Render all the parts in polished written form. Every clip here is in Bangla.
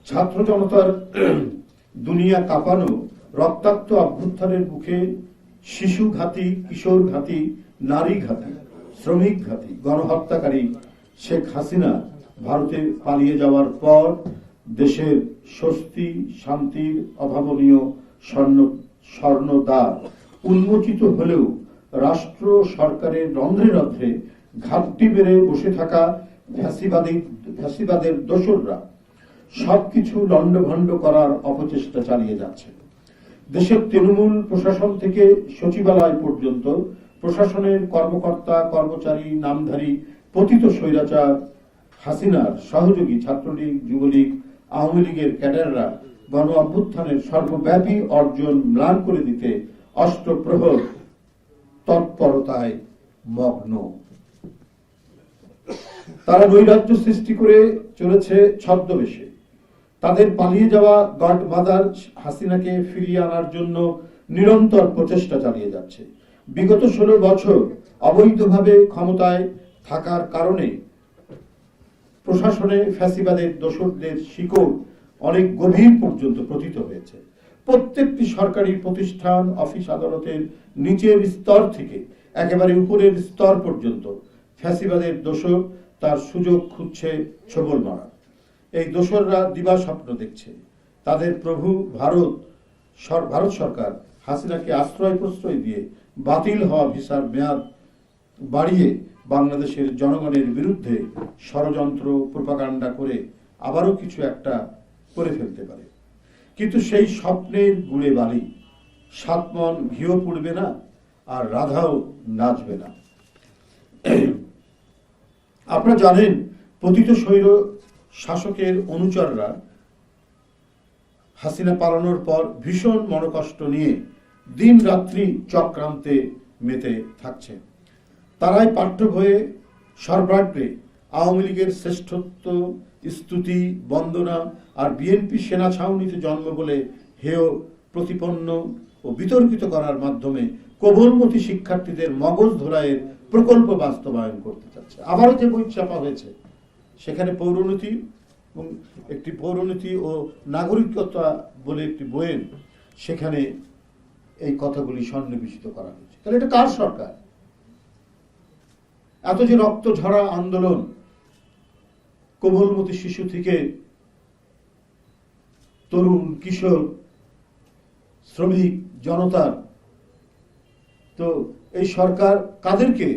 ছাত্র জনতার দুনিয়া কাঁপানো রক্তাক্ত অভ্যুত্থানের মুখে শিশু ঘাতী, কিশোর ঘাতী, নারী ঘাতী, শ্রমিক ঘাতী, গণহত্যাকারী শেখ হাসিনা ভারতে পালিয়ে যাওয়ার পর দেশের স্বস্তি শান্তির অভাবনীয় স্বর্ণদ্বার উন্মোচিত হলেও রাষ্ট্র সরকারের রন্ধ্রে রন্ধ্রে ঘাপটি বেড়ে বসে থাকা ফ্যাসিবাদের দোসররা সবকিছু লন্ডভন্ড করার অপচেষ্টা চালিয়ে যাচ্ছে। দেশের তৃণমূল প্রশাসন থেকে সচিবালয় পর্যন্ত প্রশাসনের কর্মকর্তা কর্মচারী নামধারী পতিত স্বৈরাচার হাসিনার সহযোগী ছাত্রলীগ, যুবলীগ, আওয়ামী লীগের ক্যাডাররা গণ অভ্যুত্থানের সর্বব্যাপী অর্জন ম্লান করে দিতে অষ্টপ্রহর তৎপরতায় মগ্ন। তারা নৈরাজ্য সৃষ্টি করে চলেছে ছদ্মবেশে। তাদের পালিয়ে যাওয়া গডমাদার হাসিনাকে ফিরিয়ে আনার জন্য নিরন্তর প্রচেষ্টা চালিয়ে যাচ্ছে। বিগত 16 বছর অবৈধভাবে ক্ষমতায় থাকার কারণে প্রশাসনে ফ্যাসিবাদের দোসরদের শিকড় অনেক গভীর পর্যন্ত পতিত হয়েছে। প্রত্যেকটি সরকারি প্রতিষ্ঠান, অফিস আদালতের নিচের স্তর থেকে একেবারে উপরের স্তর পর্যন্ত ফ্যাসিবাদের দোসর তার সুযোগ খুঁজছে ছবল মারা। এই দোসররা দিবা স্বপ্ন দেখছে তাদের প্রভু ভারত সরকার হাসিনাকে আশ্রয় প্রশ্রয় দিয়ে বাতিল হওয়া ভিসার মেয়াদ বাড়িয়ে বাংলাদেশের জনগণের বিরুদ্ধে ষড়যন্ত্র প্রোপাগান্ডা করে আবারও কিছু একটা করে ফেলতে পারে। কিন্তু সেই স্বপ্নের গুড়ে বালি 7 মণ ঘিও পুড়বে না, আর রাধাও নাচবে না। আপনারা জানেন, পতিত স্বৈর শাসকের অনুচররা হাসিনা পালানোর পর ভীষণ মনোকষ্ট নিয়ে দিন রাত্রি চক্রান্তে মেতে থাকছে। তারাই পাঠ্য বইয়ে সর্বাগ্রে আওয়ামী লীগের শ্রেষ্ঠত্ব স্তুতি বন্দনা আর বিএনপি সেনা ছাউনিতে জন্ম বলে হেয় প্রতিপন্ন ও বিতর্কিত করার মাধ্যমে কোমলমতি শিক্ষার্থীদের মগজ ধোলাইয়ের প্রকল্প বাস্তবায়ন করতে চাচ্ছে। আবারও যে বই ছাপা হয়েছে সেখানে পৌরনীতি এবং একটি পৌরনীতি ও নাগরিকতা বলে একটি বইয়ের সেখানে এই কথাগুলি সন্নিবেশিত করা হয়েছে। তাহলে এটা কার সরকার? এত যে রক্ত ঝরা আন্দোলন, কোমলমতি শিশু থেকে তরুণ, কিশোর, শ্রমিক জনতার, তো এই সরকার কাদেরকে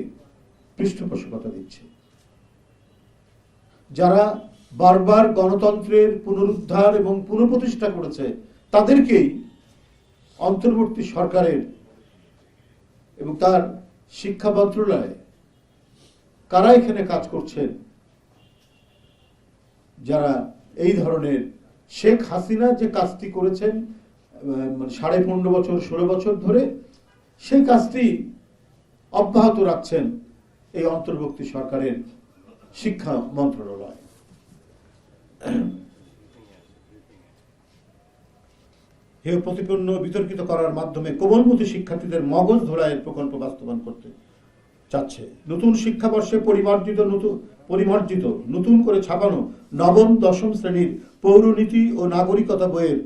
পৃষ্ঠপোষকতা দিচ্ছে? যারা বারবার গণতন্ত্রের পুনরুদ্ধার এবং পুনঃপ্রতিষ্ঠা করেছে তাদেরকেই অন্তর্বর্তী সরকারের এবং তার শিক্ষা মন্ত্রণালয়ে কারা এখানে কাজ করছেন, যারা এই ধরনের শেখ হাসিনা যে কাজটি করেছেন 15.5 বছর 16 বছর ধরে, সেই কাজটি অব্যাহত রাখছেন এই অন্তর্বর্তী সরকারের শিক্ষা মন্ত্রণালয়। হেয় প্রতিপন্ন বিতর্কিত করার মাধ্যমে কোমলমতি শিক্ষার্থীদের মগজ ধোলাইয়ের প্রকল্প বাস্তবায়ন করতে চাচ্ছে। নতুন শিক্ষাবর্ষে পরিমার্জিত নতুন করে ছাপানো নবম দশম শ্রেণীর পৌরনীতি ও নাগরিকতা বইয়ের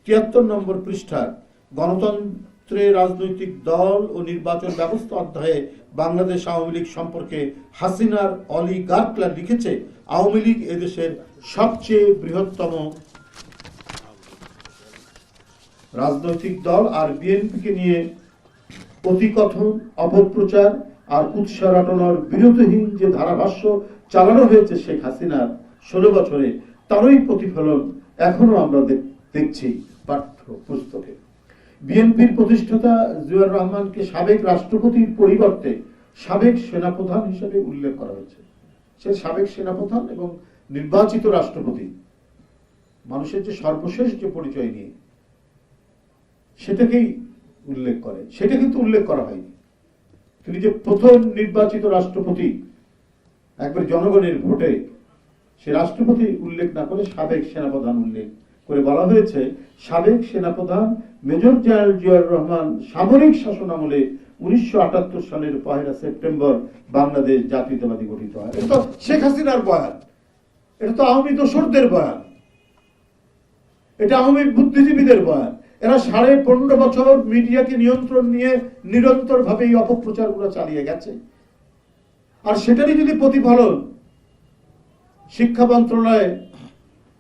73 নম্বর পৃষ্ঠার গণতন্ত্রের রাজনৈতিক দল ও নির্বাচন ব্যবস্থা অধ্যায়ে বাংলাদেশ আওয়ামী লীগ সম্পর্কে হাসিনার অলিগার্করা লিখেছে, আওয়ামী লীগ এদেশের সবচেয়ে বৃহত্তম রাজনৈতিক দল, আর বিএনপিকে নিয়ে অতিকথন, অপপ্রচার আর উৎসাহ রটনার বিরতিহীন যে ধারাভাষ্য চালানো হয়েছে শেখ হাসিনার 16 বছরে, তারই প্রতিফলন এখনো আমরা দেখছি পাঠ্য পুস্তকে। বিএনপির প্রতিষ্ঠাতা জিয়াউর রহমানকে সাবেক রাষ্ট্রপতির পরিবর্তে সাবেক সেনাপ্রধান হিসেবে উল্লেখ করা হয়েছে। সে সাবেক সেনাপ্রধান এবং নির্বাচিত রাষ্ট্রপতি, মানুষের যে সর্বশেষ যে পরিচয় নিয়ে সেটাকেই উল্লেখ করে, সেটা কিন্তু উল্লেখ করা হয়নি। তিনি যে প্রথম নির্বাচিত রাষ্ট্রপতি একবার জনগণের ভোটে, সে রাষ্ট্রপতি উল্লেখ না করে সাবেক সেনাপ্রধান উল্লেখ করে বলা হয়েছে, সাবেক সেনাপ্রধান মেজর জেনারেল জিয়াউর রহমান সামরিক শাসন আমলে 1978 সালের 1 সেপ্টেম্বর বাংলাদেশ জাতীয়তাবাদী গঠিত হয়। এটা তো শেখ হাসিনার বয়ান, এটা তো আওয়ামী দোসরদের বয়ান। এটা আওয়ামী বুদ্ধিজীবীদের বয়ান। এরা 15.5 বছর মিডিয়াকে নিয়ন্ত্রণ নিয়ে নিরন্তর ভাবে এই অপপ্রচারগুলো চালিয়ে গেছে। আর সেটারই যদি প্রতিফলন শিক্ষা মন্ত্রণালয়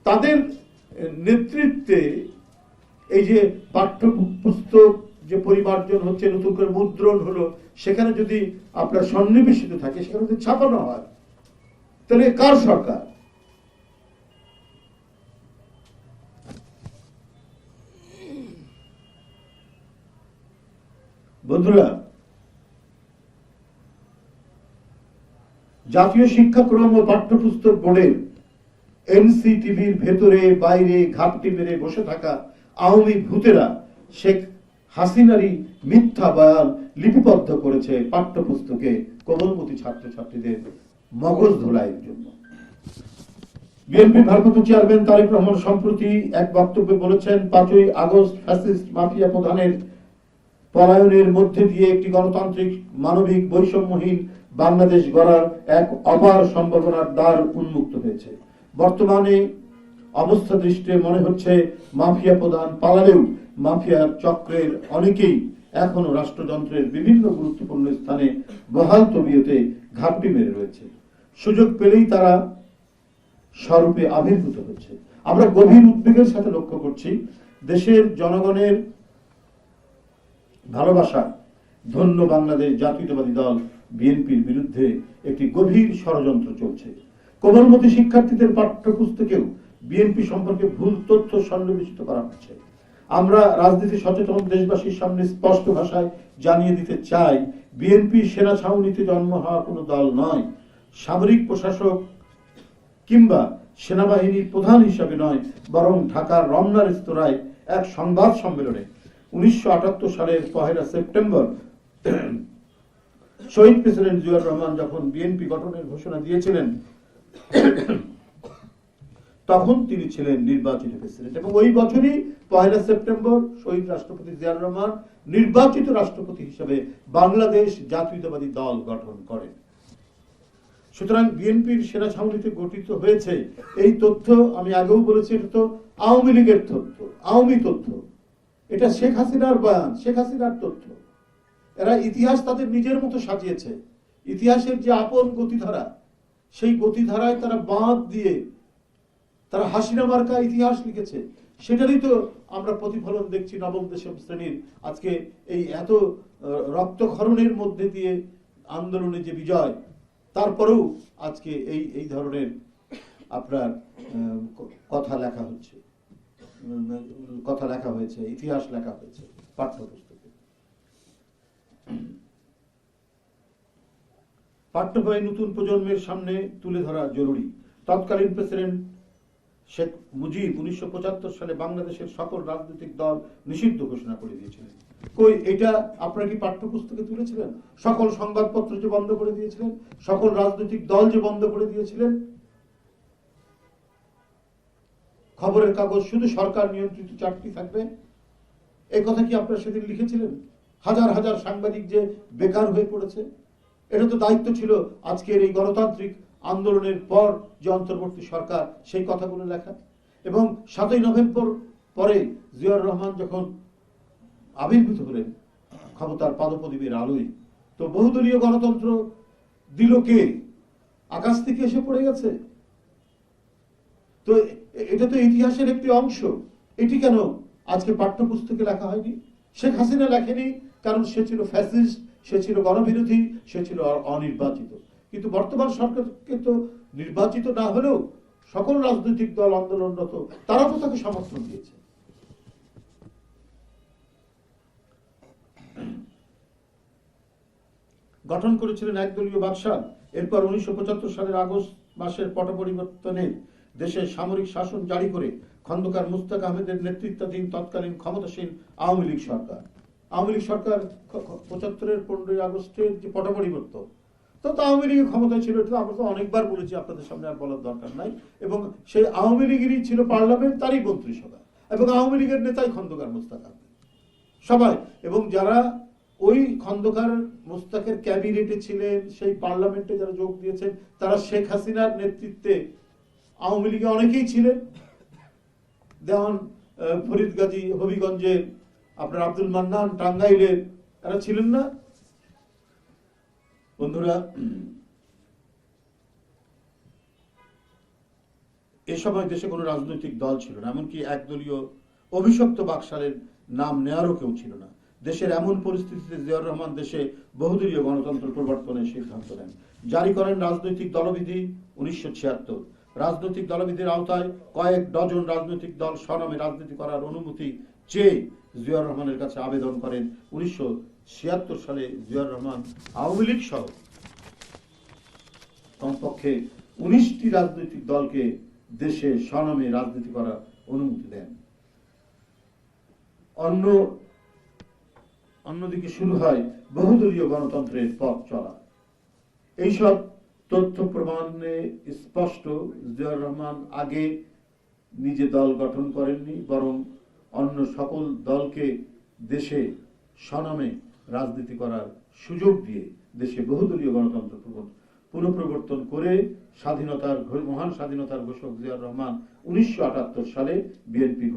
তাদের নেতৃত্বে এই যে পাঠ্যপুস্তক যে পরিমার্জন হচ্ছে, নতুন করে মুদ্রণ হলো, সেখানে যদি আপনার সন্নিবেশিত থাকে, সেখানে যদি ছাপানো হয়, তাহলে কার সরকার? বন্ধুরা, জাতীয় শিক্ষাক্রম ও পাঠ্যপুস্তক বোর্ডের এনসিটিভির ভেতরে বাইরে ঘাপটি মেরে বসে থাকা আওয়ামী ভূতেরা শেখ হাসিনারই মিথ্যা বয়ান লিপিবদ্ধ করেছে পাঠ্যপুস্তকে কোমলমতি ছাত্রছাত্রীদের মগজ ধোলাইয়ের জন্য। বিএনপির ভারপ্রাপ্ত চেয়ারম্যান তারেক রহমান সম্প্রতি এক বক্তব্যে বলেছেন, 5ই আগস্ট ফ্যাসিস্ট মাফিয়া প্রধানের পলায়নের মধ্যে দিয়ে একটি গণতান্ত্রিক মানবিক বৈষম্যহীন বাংলাদেশ গড়ার এক অপার সম্ভাবনার দ্বার উন্মুক্ত হয়েছে। বর্তমানে অবস্থা দৃষ্টে মনে হচ্ছে মাফিয়া প্রধান পালালেও মাফিয়ার চক্রের অনেকেই এখনো রাষ্ট্রযন্ত্রের বিভিন্ন গুরুত্বপূর্ণ স্থানে বহাল তবিয়তে ঘাপটি মেরে রয়েছে। সুযোগ পেলেই তারা স্বরূপে আবির্ভূত হচ্ছে। আমরা গভীর উদ্বেগের সাথে লক্ষ্য করছি দেশের জনগণের ভালোবাসা ধন্য বাংলাদেশ জাতীয়তাবাদী দল বিএনপির বিরুদ্ধে একটি গভীর ষড়যন্ত্র চলছে। কোমলমতি শিক্ষার্থীদের পাঠ্যপুস্তকেও বিএনপি সম্পর্কে ভুল তথ্য সন্নিবেশিত করা হচ্ছে। আমরা রাজনীতি সচেতন দেশবাসীর সামনে স্পষ্ট ভাষায় জানিয়ে দিতে চাই, বিএনপি সেনা ছাউনিতে জন্ম হওয়া কোনো দল নয়, সামরিক প্রশাসক কিংবা সেনাবাহিনীর প্রধান হিসাবে নয়, বরং ঢাকার রমনা রেস্তোরাঁয় এক সংবাদ সম্মেলনে 1978 সালের 1 সেপ্টেম্বর শহীদ প্রেসিডেন্ট জিয়াউর রহমান যখন বিএনপি গঠনের ঘোষণা দিয়েছিলেন, তখন তিনি ছিলেন নির্বাচিত প্রেসিডেন্ট, এবং ওই বছরই 1 সেপ্টেম্বর শহীদ রাষ্ট্রপতি জিয়াউর রহমান নির্বাচিত রাষ্ট্রপতি হিসেবে বাংলাদেশ জাতীয়তাবাদী দল গঠন করেন। সুতরাং বিএনপির সেনা ছাউনিতে গঠিত হয়েছে এই তথ্য আমি আগেও বলেছি, এটা তো আওয়ামী লীগের তথ্য, আওয়ামী তথ্য। এটা শেখ হাসিনার বয়ান, শেখ হাসিনার তথ্য। এরা ইতিহাস তাদের নিজের মতো সাজিয়েছে। ইতিহাসের যে আপন গতিধারা, সেই গতিধারায় তারা বাঁধ দিয়ে তারা হাসিনা মার্কা ইতিহাস লিখেছে। সেটারই তো আমরা প্রতিফলন দেখছি নবম দশম শ্রেণীর আজকে এই এত রক্তক্ষরণের মধ্যে দিয়ে আন্দোলনে যে বিজয়, তারপরেও আজকে এই ধরনের আপনার কথা লেখা হচ্ছে, কথা লেখা হয়েছে, ইতিহাস লেখা হয়েছে পাঠ্যপুস্তকে। পাঠ্য বই নতুন প্রজন্মের সামনে তুলে ধরা জরুরি। তৎকালীন প্রেসিডেন্ট শেখ মুজিব 1975 সালে বাংলাদেশের সকল রাজনৈতিক দল নিষিদ্ধ ঘোষণা করে দিয়েছিলেন। কই এটা আপনারা কি পাঠ্যপুস্তকে তুলেছিলেন? সকল সংবাদপত্র যে বন্ধ করে দিয়েছিলেন, সকল রাজনৈতিক দল যে বন্ধ করে দিয়েছিলেন, খবরের কাগজ শুধু সরকার নিয়ন্ত্রিত 4টি থাকবে, এই কথা কি আপনারা সেদিন লিখেছিলেন? হাজার হাজার সাংবাদিক যে বেকার হয়ে পড়েছে, এটা তো দায়িত্ব ছিল আজকের এই গণতান্ত্রিক আন্দোলনের পর যে অন্তর্বর্তী সরকার, সেই কথাগুলো লেখা। এবং 7ই নভেম্বর পরে জিয়াউর রহমান যখন আবির্ভূত হলেন ক্ষমতার পাদপ্রদীপের আলোয়, তো বহুদলীয় গণতন্ত্র দিল কে? আকাশ থেকে এসে পড়ে গেছে। তো এটা তো ইতিহাসের একটি অংশ। এটি কেন আজকে পাঠ্যপুস্তকে লেখা হয়নি? শেখ হাসিনা লেখেনি কারণ সে ছিল ফ্যাসিস্ট, সে ছিল গণবিরোধী, সে ছিল অনির্বাচিত। কিন্তু বর্তমান সরকারকে তো নির্বাচিত না হলেও সকল রাজনৈতিক দল আন্দোলনরত তারা তো তাকে সমর্থন দিয়েছে। গঠন করেছিলেন একদলীয় বাদশাহ। এরপর 1975 সালের আগস্ট মাসের পট পরিবর্তনে দেশে সামরিক শাসন জারি করে খন্দকার মুস্তাক আহমেদের নেতৃত্বাধীন তৎকালীন ক্ষমতাসীন আওয়ামী লীগ সরকার, 75-এর 15ই আগস্টের যে পট পরিবর্তন, তো আওয়ামী লীগের ক্ষমতায় ছিল, এটা আমরা তো অনেকবার বলেছি, আপনাদের সামনে আর বলার দরকার নাই। এবং সেই আওয়ামী লীগেরই ছিল পার্লামেন্ট, তারই মন্ত্রিসভা, এবং আওয়ামী লীগের নেতাই খন্দকার মুস্তাক আহমেদ সবাই। এবং যারা ওই খন্দকার মুস্তাকের ক্যাবিনেটে ছিলেন, সেই পার্লামেন্টে যারা যোগ দিয়েছেন, তারা শেখ হাসিনার নেতৃত্বে আওয়ামী লীগে অনেকেই ছিলেন। দেওয়ান ফরিদ গাজী হবিগঞ্জের, আপনার আব্দুল মান্নান টাঙ্গাইলের, এরা ছিলেন না? বন্ধুরা, এ সময় দেশে কোনো রাজনৈতিক দল ছিল না, এমনকি একদলীয় অভিশপ্ত বাকশালের নাম নেওয়ারও কেউ ছিল না। দেশের এমন পরিস্থিতিতে জিয়াউর রহমান দেশে বহুদলীয় গণতন্ত্র প্রবর্তনের সিদ্ধান্ত নেন, জারি করেন রাজনৈতিক দলবিধি 1976। রাজনৈতিক দলবিধির আওতায় কয়েক ডজন রাজনৈতিক দল স্বনামে রাজনীতি করার অনুমতি চেয়ে জিয়াউর রহমানের কাছে আবেদন করেন। 1976 সালে জিয়াউর রহমান আওয়ামী লীগ সহ কমপক্ষে 19টি রাজনৈতিক দলকে দেশে স্বনামে রাজনীতি করার অনুমতি দেন। অন্যদিকে শুরু হয় বহুদলীয় গণতন্ত্রের পথ চলা। এইসব তথ্য প্রমাণে স্পষ্ট, জিয়াউর রহমান আগে নিজে দল গঠন করেননি, বরং অন্য সকল দলকে দেশে স্বনামে রাজনীতি করার সুযোগ দিয়ে দেশে বহুদলীয় গণতন্ত্র পুনঃপ্রবর্তন করে মহান স্বাধীনতার ঘোষক জিয়াউর রহমান 1978 সালে বিএনপি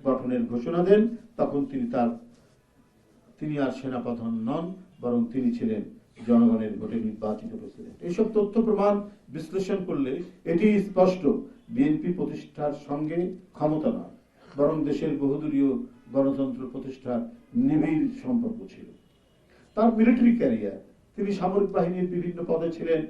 গঠনের ঘোষণা দেন। তখন তিনি আর সেনাপ্রধান নন, বরং তিনি ছিলেন জনগণের ভোটে নির্বাচিত প্রেসিডেন্ট। এইসব তথ্য প্রমাণ বিশ্লেষণ করলে এটি স্পষ্ট, বিএনপি প্রতিষ্ঠার সঙ্গে ক্ষমতা নয়, বরং দেশের বহুদলীয় গণতন্ত্র প্রতিষ্ঠার নিবিড় সম্পর্ক ছিল। তার মিলিটারি ক্যারিয়ার, তিনি সামরিক বাহিনীর বিভিন্ন পদে ছিলেন,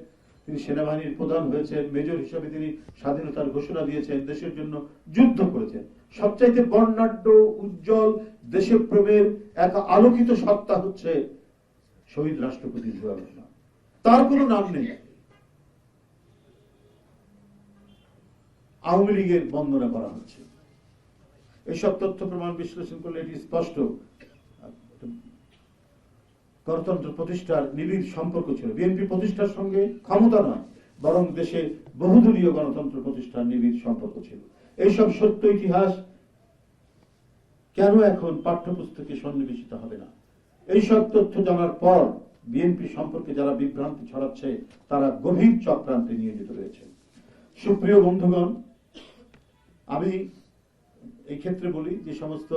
তিনি সেনাবাহিনীর প্রধান হয়েছেন, মেজর হিসেবে তিনি স্বাধীনতার ঘোষণা দিয়েছেন, দেশের জন্য যুদ্ধ করেছেন। সবচাইতে বর্ণাঢ্য, উজ্জ্বল দেশপ্রেমের এক আলোকিত সত্তা হচ্ছে শহীদ রাষ্ট্রপতি জিয়াউর রহমান। তার কোনো নাম নেই। আওয়ামী লীগের বন্দনা করা হচ্ছে। এইসব তথ্য প্রমাণ বিশ্লেষণ করলে এটি স্পষ্ট, গণতন্ত্র প্রতিষ্ঠার নিবিড় সম্পর্ক ছিল। বিএনপি প্রতিষ্ঠার সঙ্গে ক্ষমতা নয়, বরং দেশে বহুদলীয় গণতন্ত্র প্রতিষ্ঠার নিবিড় সম্পর্ক ছিল। এইসব সত্য ইতিহাস কেন এখন পাঠ্যপুস্তকে সন্নিবেশিত হবে না? এইসব তথ্য জানার পর বিএনপি সম্পর্কে যারা বিভ্রান্তি ছড়াচ্ছে, তারা গভীর চক্রান্তে নিয়োজিত রয়েছে। সুপ্রিয় বন্ধুগণ, আমি এই ক্ষেত্রে বলি, যে সমস্ত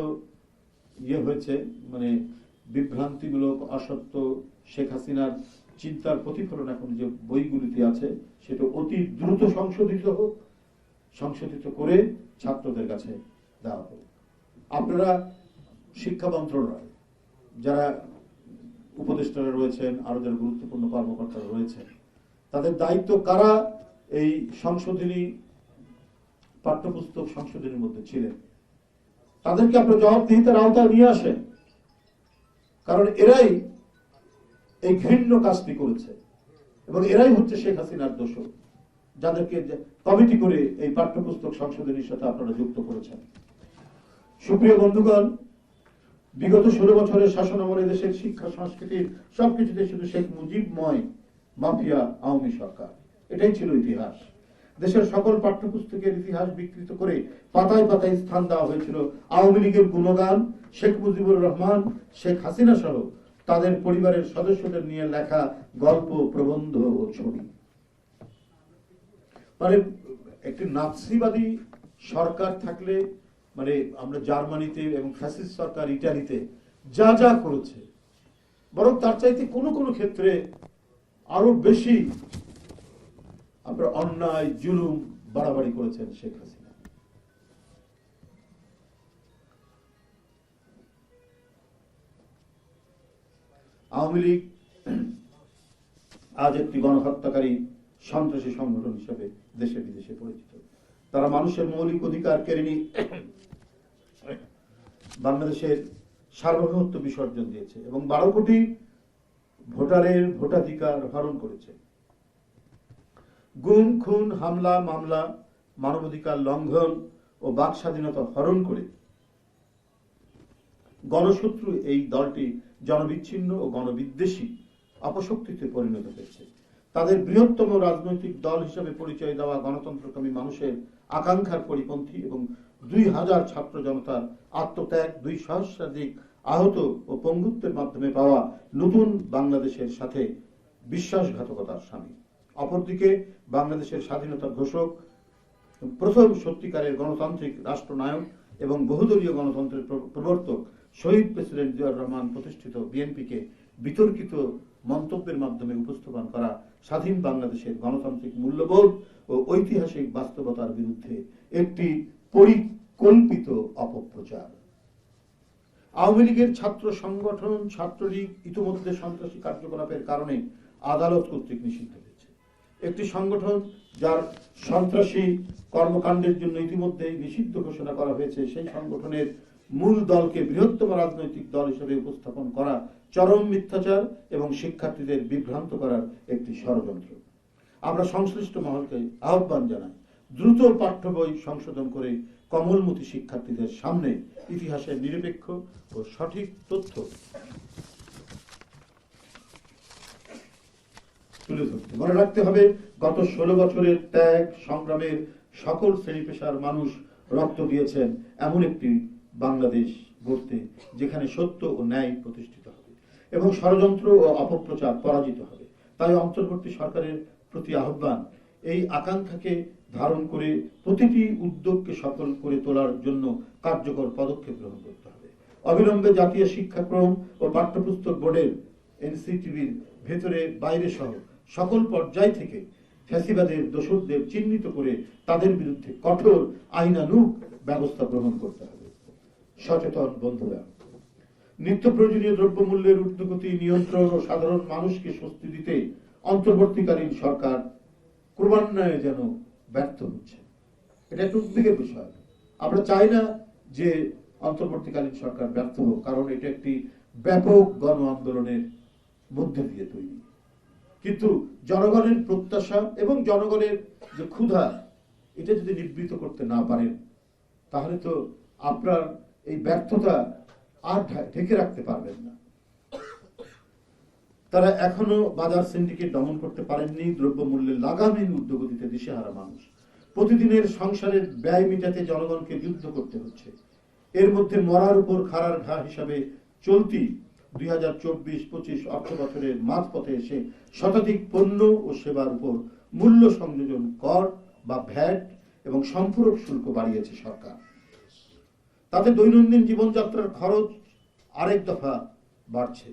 হয়েছে, মানে বিভ্রান্তিমূলক, অসত্য, শেখ হাসিনার চিন্তার প্রতিফলন এখন যে বইগুলিতে আছে, সেটা অতি দ্রুত সংশোধিত করে ছাত্রদের কাছে দেওয়া হোক। আপনারা শিক্ষা মন্ত্রণালয়, যারা উপদেষ্টারা রয়েছেন, আরো যারা গুরুত্বপূর্ণ কর্মকর্তারা রয়েছেন, তাদের দায়িত্ব, কারা এই সংশোধনী পাঠ্যপুস্তক সংশোধনীর মধ্যে ছিলেন, তাদেরকে আপনারা জবাবদিহিতার আওতায় নিয়ে আসেন। কারণ এরাই এই ঘৃণ্য কাজটি করেছে এবং এরাই হচ্ছে শেখ হাসিনার দোষর, যাদেরকে কমিটি করে এই পাঠ্যপুস্তক সংশোধনীর সাথে আপনারা যুক্ত করেছেন। সুপ্রিয় বন্ধুগণ, বিগত 16 বছরের শাসন আমলে দেশের শিক্ষা সংস্কৃতির সবকিছুতে শুধু শেখ মুজিবময় মাফিয়া আওয়ামী সরকার, এটাই ছিল ইতিহাস। দেশের সকল পাঠ্যপুস্তকের ইতিহাস বিকৃত করে পাতায় পাতায় স্থান দেওয়া হয়েছিল আওয়ামী লীগের গুণগান, শেখ মুজিবুর রহমান, শেখ হাসিনা সহ তাদের পরিবারের সদস্যদের নিয়ে লেখা গল্প, প্রবন্ধ ও ছবি। মানে একটি নাৎসিবাদী সরকার থাকলে, মানে আমরা জার্মানিতে এবং ফ্যাসিস্ট সরকার ইটালিতে যা যা করেছে, বরং তার চাইতে কোনো কোনো ক্ষেত্রে আরো বেশি আপনারা অন্যায়, জুলুম, বাড়াবাড়ি করেছেন শেখ হাসিনা। আওয়ামী লীগ আজ একটি গণহত্যাকারী, সন্ত্রাসী সংগঠন হিসেবে দেশে বিদেশে পরিচিত। তারা মানুষের মৌলিক অধিকার কেড়ে নিয়ে বাংলাদেশের সার্বভৌমত্ব বিসর্জন দিয়েছে এবং 12 কোটি ভোটারের ভোটাধিকার হরণ করেছে। গুম, খুন, হামলা, মামলা, মানবাধিকার লঙ্ঘন ও বাক স্বাধীনতা হরণ করে গণশত্রু এই দলটি জনবিচ্ছিন্ন ও গণবিদ্বেষী অপশক্তিতে পরিণত হয়েছে। তাদের বৃহত্তম রাজনৈতিক দল হিসেবে পরিচয় দেওয়া গণতন্ত্রকামী মানুষের আকাঙ্ক্ষার পরিপন্থী এবং 2000 ছাত্র জনতার আত্মত্যাগ, 2 সহস্রাধিক আহত ও পঙ্গুত্বের মাধ্যমে পাওয়া নতুন বাংলাদেশের সাথে বিশ্বাসঘাতকতার সামিল। অপরদিকে বাংলাদেশের স্বাধীনতার ঘোষক, প্রথম সত্যিকারের গণতান্ত্রিক রাষ্ট্রনায়ক এবং বহুদলীয় গণতন্ত্রের প্রবর্তক শহীদ প্রেসিডেন্ট জিয়াউর রহমান প্রতিষ্ঠিত বিএনপিকে বিতর্কিত মন্তব্যের মাধ্যমে উপস্থাপন করা স্বাধীন বাংলাদেশের গণতান্ত্রিক মূল্যবোধ ও ঐতিহাসিক বাস্তবতার বিরুদ্ধে একটি পরিকল্পিত অপপ্রচার। আওয়ামী লীগের ছাত্র সংগঠন ছাত্রলীগ ইতিমধ্যে সন্ত্রাসী কার্যকলাপের কারণে আদালত কর্তৃক নিষিদ্ধ হয়েছে। একটি সংগঠন যার সন্ত্রাসী কর্মকাণ্ডের জন্য ইতিমধ্যে নিষিদ্ধ ঘোষণা করা হয়েছে, সেই সংগঠনের মূল দলকে বৃহত্তম রাজনৈতিক দল হিসেবে উপস্থাপন করা চরম মিথ্যাচার এবং শিক্ষার্থীদের বিভ্রান্ত করার একটি ষড়যন্ত্র। আমরা সংশ্লিষ্ট মহলকে আহ্বান জানাই, দ্রুত পাঠ্য বই সংশোধন করে কমলমতি শিক্ষার্থীদের সামনে ইতিহাসের নিরপেক্ষ ও সঠিক তথ্য তুলে ধরতে। মনে রাখতে হবে, গত 16 বছরের ত্যাগ সংগ্রামের সকল শ্রেণী পেশার মানুষ রক্ত দিয়েছেন এমন একটি বাংলাদেশ গড়তে যেখানে সত্য ও ন্যায় প্রতিষ্ঠিত হবে এবং ষড়যন্ত্র ও অপপ্রচার পরাজিত হবে। তাই অন্তর্বর্তী সরকারের প্রতি আহ্বান, এই আকাঙ্ক্ষাকে ধারণ করে প্রতিটি উদ্যোগকে সফল করে তোলার জন্য কার্যকর পদক্ষেপ গ্রহণ করতে হবে। অবিলম্বে জাতীয় শিক্ষাক্রম ও পাঠ্যপুস্তক বোর্ডের এনসিটিভির ভেতরে বাইরে সহ সকল পর্যায় থেকে ফ্যাসিবাদের দোষরদের চিহ্নিত করে তাদের বিরুদ্ধে কঠোর আইনানুগ ব্যবস্থা গ্রহণ করতে হবে। সচেতন বন্ধুরা, নিত্য প্রয়োজনীয় দ্রব্যমূল্যের ঊর্ধ্বগতি নিয়ন্ত্রণ ও সাধারণ মানুষকে স্বস্তি দিতে অন্তর্বর্তীকালীন সরকার ক্রমান্বয়ে যেন ব্যর্থ হচ্ছে, এটা একটা উদ্বেগের বিষয়। আমরা চাই না যে অন্তর্বর্তীকালীন সরকার ব্যর্থ হোক, কারণ এটা একটি ব্যাপক গণ আন্দোলনের মধ্যে দিয়ে তৈরি। কিন্তু জনগণের প্রত্যাশা এবং জনগণের যে ক্ষুধা, এটা যদি নিবৃত করতে না পারেন, তাহলে তো আপনার এই ব্যর্থতা আর ঢেকে রাখতে পারবেন না। তারা এখনো বাজার সিন্ডিকেট দমন করতে পারেননি। দ্রব্যমূল্যের লাগামহীন ঊর্ধ্বগতিতে দিশেহারা মানুষ, প্রতিদিনের সংসারের ব্যয় মেটাতে জনগণকে যুদ্ধ করতে হচ্ছে। এর মধ্যে মরার উপর খাড়ার ঘা হিসাবে চলতি 2024-25 অর্থ বছরের মাঝপথে এসে শতাধিক পণ্য ও সেবার উপর মূল্য সংযোজন কর বা ভ্যাট এবং সম্পূরক শুল্ক বাড়িয়েছে সরকার। তাতে দৈনন্দিন জীবনযাত্রার খরচ আরেক দফা বাড়ছে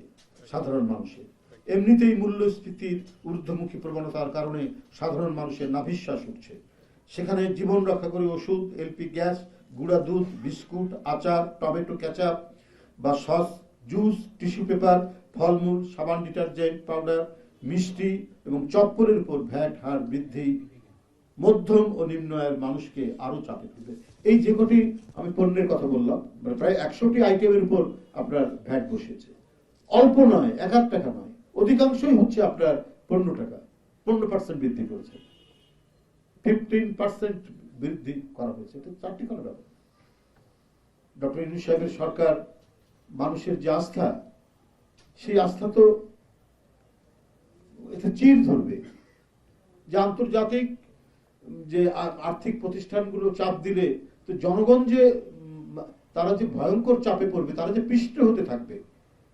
সাধারণ মানুষের। এমনিতেই মূল্যস্ফীতির ঊর্ধ্বমুখী প্রবণতার কারণে সাধারণ মানুষের নাভিশ্বাস উঠছে। সেখানে জীবন রক্ষা করে ওষুধ, এলপি গ্যাস, গুঁড়া দুধ, বিস্কুট, আচার, টমেটো কেচাপ বা সস, জুস, টিস্যু পেপার, ফলমূল, সাবান, ডিটারজেন্ট পাউডার, মিষ্টি এবং চপ্পলের উপর ভ্যাট হার বৃদ্ধি মধ্যম ও নিম্ন আয়ের মানুষকে আরো চাপে ফেলবে। এই যে কটি আমি পণ্যের কথা বললাম, প্রায় 100টি আইটেমের উপর আপনার ভ্যাট বসেছে। অল্প নয়, 1 টাকা নয়, অধিকাংশই হচ্ছে আপনার 15 টাকা। 15% বৃদ্ধি করেছে, 15% বৃদ্ধি করা হয়েছে। এটা চারটি করা ব্যাপার। ডক্টর ইউনূস সাহেবের সরকার মানুষের যে আস্থা, সেই আস্থা তো এটা চির ধরবে। যে আন্তর্জাতিক যে আর্থিক প্রতিষ্ঠানগুলো চাপ দিলে তো জনগণ যে তারা যে ভয়ঙ্কর চাপে পড়বে, তারা যে পিষ্ট হতে থাকবে,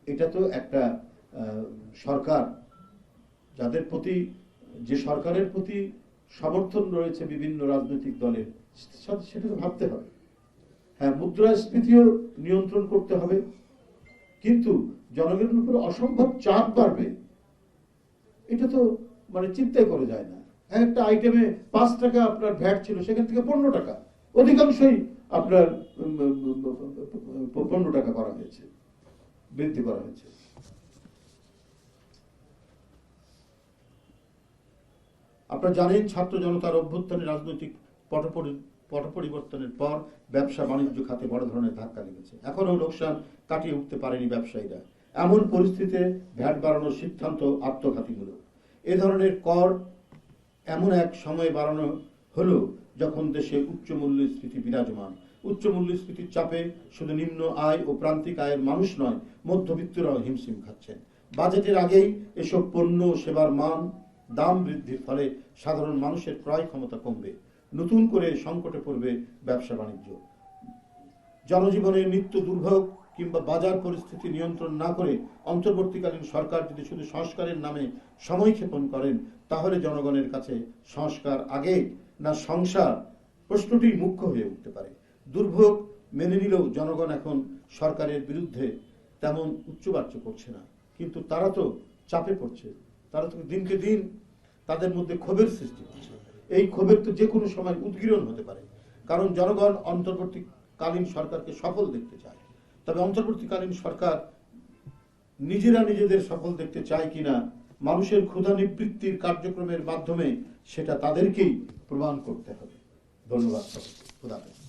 এটা তো একটা সরকার যাদের প্রতি, যে সরকারের প্রতি সমর্থন রয়েছে বিভিন্ন রাজনৈতিক দলের, সেটা ভাবতে হবে। হ্যাঁ, মুদ্রাস্ফীতিও নিয়ন্ত্রণ করতে হবে, কিন্তু জনগণের উপর অসম্ভব চাপ বাড়বে, এটা তো মানে চিন্তাই করা যায় না। একটা আইটেমে 5 টাকা আপনার ভ্যাট ছিল, সেখান থেকে 15 টাকা, অধিকাংশই আপনার 15 টাকা করা হয়েছে, বৃদ্ধি করা হয়েছে। আপনারা জানেন, ছাত্র জনতার অভ্যুত্থানে রাজনৈতিক পট পরিবর্তনের পর ব্যবসা বাণিজ্য খাতে বড় ধরনের ধাক্কা লেগেছে। এখনো লোকসান কাটিয়ে উঠতে পারেনি ব্যবসায়ীরা। এমন পরিস্থিতিতে ভ্যাট বাড়ানোর সিদ্ধান্ত আত্মঘাতীমূলক। এ ধরনের কর এমন এক সময় বাড়ানো হলো যখন দেশে উচ্চ মূল্যস্ফীতি বিরাজমান। উচ্চ মূল্যস্ফীতির চাপে শুধু নিম্ন আয় ও প্রান্তিক আয়ের মানুষ নয়, মধ্যবিত্তরাও হিমশিম খাচ্ছেন। বাজেটের আগেই এসব পণ্য ও সেবার দাম বৃদ্ধির ফলে সাধারণ মানুষের ক্রয় ক্ষমতা কমবে, নতুন করে সংকটে পড়বে ব্যবসা বাণিজ্য। জনজীবনের নিত্য দুর্ভোগ কিংবা বাজার পরিস্থিতি নিয়ন্ত্রণ না করে অন্তর্বর্তীকালীন সরকার যদি শুধু সংস্কারের নামে সময় ক্ষেপণ করেন, তাহলে জনগণের কাছে সংস্কার আগে না সংসার প্রশ্নটি মুখ্য হয়ে উঠতে পারে। দুর্ভোগ মেনে নিলেও জনগণ এখন সরকারের বিরুদ্ধে তেমন উচ্চবাচ্য করছে না, কিন্তু তারা তো চাপে পড়ছে, তারা তো দিনকে দিন তাদের মধ্যে ক্ষোভের সৃষ্টি করছে। এই ক্ষোভের তো যে কোনো সময় উদ্গীরণ হতে পারে, কারণ জনগণ অন্তর্বর্তীকালীন সরকারকে সফল দেখতে চায়। তবে অন্তর্বর্তীকালীন সরকার নিজেরা নিজেদের সফল দেখতে চায় কিনা মানুষের ক্ষুধা নিবৃত্তির কার্যক্রমের মাধ্যমে সেটা তাদেরকেই প্রমাণ করতে হবে। ধন্যবাদ। খুদা হাফেজ।